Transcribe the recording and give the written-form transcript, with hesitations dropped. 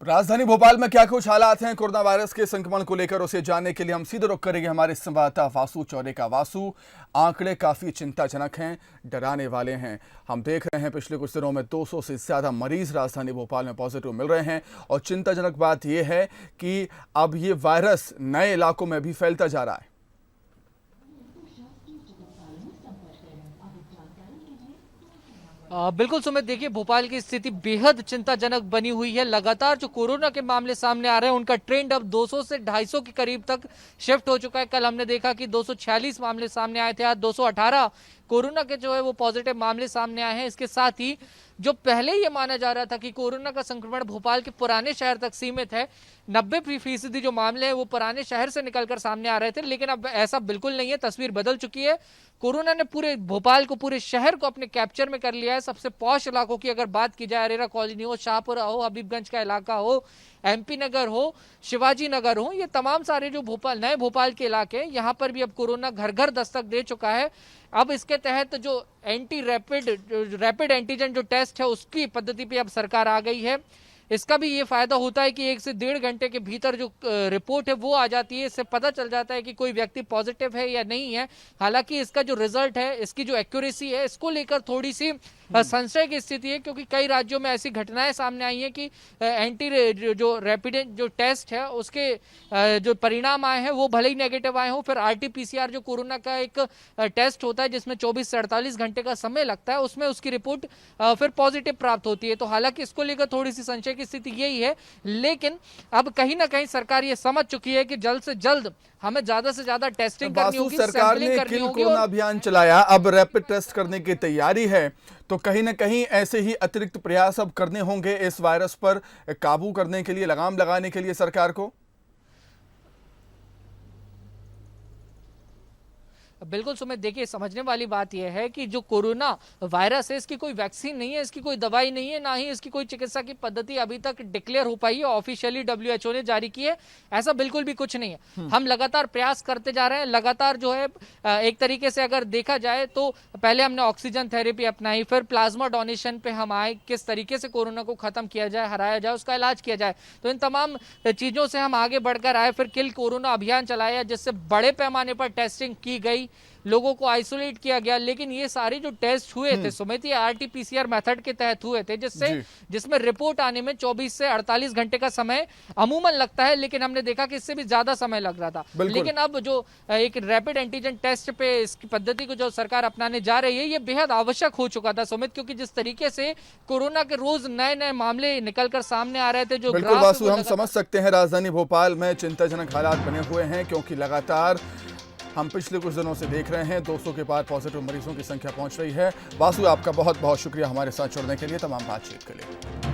राजधानी भोपाल में क्या कुछ हालात हैं कोरोना वायरस के संक्रमण को लेकर, उसे जानने के लिए हम सीधे रुख करेंगे हमारे संवाददाता वासु चौरे का। वासु, आंकड़े काफी चिंताजनक हैं, डराने वाले हैं। हम देख रहे हैं पिछले कुछ दिनों में 200 से ज्यादा मरीज राजधानी भोपाल में पॉजिटिव मिल रहे हैं और चिंताजनक बात यह है कि अब ये वायरस नए इलाकों में भी फैलता जा रहा है। बिल्कुल सुमित, देखिए भोपाल की स्थिति बेहद चिंताजनक बनी हुई है। लगातार जो कोरोना के मामले सामने आ रहे हैं उनका ट्रेंड अब 200 से 250 के करीब तक शिफ्ट हो चुका है। कल हमने देखा कि 246 मामले सामने आए थे, आज 218 कोरोना के जो है वो पॉजिटिव मामले सामने आए हैं। इसके साथ ही जो पहले ये माना जा रहा था कि कोरोना का संक्रमण भोपाल के पुराने शहर तक सीमित है, 90% जो मामले हैं वो पुराने शहर से निकलकर सामने आ रहे थे, लेकिन अब ऐसा बिल्कुल नहीं है। तस्वीर बदल चुकी है। कोरोना ने पूरे भोपाल को, पूरे शहर को अपने कैप्चर में कर लिया है। सबसे पॉश इलाकों की अगर बात की जाए, अरेरा कॉलोनी हो, शाहपुरा हो, हबीबगंज का इलाका हो, एमपी नगर हो, शिवाजी नगर हो, ये तमाम सारे जो भोपाल, नए भोपाल के इलाके हैं, यहाँ पर भी अब कोरोना घर घर दस्तक दे चुका है। अब इसके तहत जो रैपिड एंटीजन जो टेस्ट है उसकी पद्धति पे अब सरकार आ गई है। इसका भी ये फायदा होता है कि 1 से 1.5 घंटे के भीतर जो रिपोर्ट है वो आ जाती है। इससे पता चल जाता है कि कोई व्यक्ति पॉजिटिव है या नहीं है। हालांकि इसका जो रिजल्ट है, इसकी जो एक्यूरेसी है, इसको लेकर थोड़ी सी संशय की स्थिति है, क्योंकि कई राज्यों में ऐसी घटनाएं सामने आई हैं कि जो रैपिड जो टेस्ट है उसके जो परिणाम आए हैं वो भले ही नेगेटिव आए हों, फिर RT-PCR जो कोरोना का एक टेस्ट होता है जिसमें 24 से 48 घंटे का समय लगता है, उसमें उसकी रिपोर्ट फिर पॉजिटिव प्राप्त होती है। तो हालांकि इसको लेकर थोड़ी सी संशय की स्थिति यही है, लेकिन अब कहीं ना कहीं सरकार ये समझ चुकी है कि जल्द से जल्द हमें ज्यादा से ज्यादा टेस्टिंग करनी होगी, सरकार ने किल कोरोना अभियान चलाया, अब रैपिड टेस्ट करने की तैयारी है, तो कहीं ना कहीं ऐसे ही अतिरिक्त प्रयास अब करने होंगे इस वायरस पर काबू करने के लिए, लगाम लगाने के लिए सरकार को। बिल्कुल सुमित, देखिए समझने वाली बात यह है कि जो कोरोना वायरस है इसकी कोई वैक्सीन नहीं है, इसकी कोई दवाई नहीं है, ना ही इसकी कोई चिकित्सा की पद्धति अभी तक डिक्लेयर हो पाई है, ऑफिशियली WHO ने जारी की है। ऐसा बिल्कुल भी कुछ नहीं है। हम लगातार प्रयास करते जा रहे हैं। लगातार जो है एक तरीके से अगर देखा जाए तो पहले हमने ऑक्सीजन थेरेपी अपनाई, फिर प्लाज्मा डोनेशन पे हम आए, किस तरीके से कोरोना को खत्म किया जाए, हराया जाए, उसका इलाज किया जाए। तो इन तमाम चीजों से हम आगे बढ़कर आए। फिर किल कोरोना अभियान चलाया जिससे बड़े पैमाने पर टेस्टिंग की गई, लोगों को आइसोलेट किया गया। लेकिन ये सारे जो टेस्ट हुए थे सुमित, ये RT-PCR मेथड के तहत हुए थे, जिसमें रिपोर्ट आने में 24 से 48 घंटे का समय अमूमन लगता है, लेकिन हमने देखा कि इससे भी ज्यादा समय लग रहा था। लेकिन अब जो एक रैपिड एंटीजन टेस्ट पे इसकी पद्धति को जो सरकार अपनाने जा रही है, ये बेहद आवश्यक हो चुका था सुमित, क्योंकि जिस तरीके से कोरोना के रोज नए नए मामले निकलकर सामने आ रहे थे, जो बिल्कुल वासु, हम समझ सकते हैं राजधानी भोपाल में चिंताजनक हालात बने हुए हैं, क्योंकि लगातार हम पिछले कुछ दिनों से देख रहे हैं 200 के पार पॉजिटिव मरीजों की संख्या पहुंच रही है। वासु, आपका बहुत बहुत शुक्रिया हमारे साथ जुड़ने के लिए, तमाम बातचीत के लिए।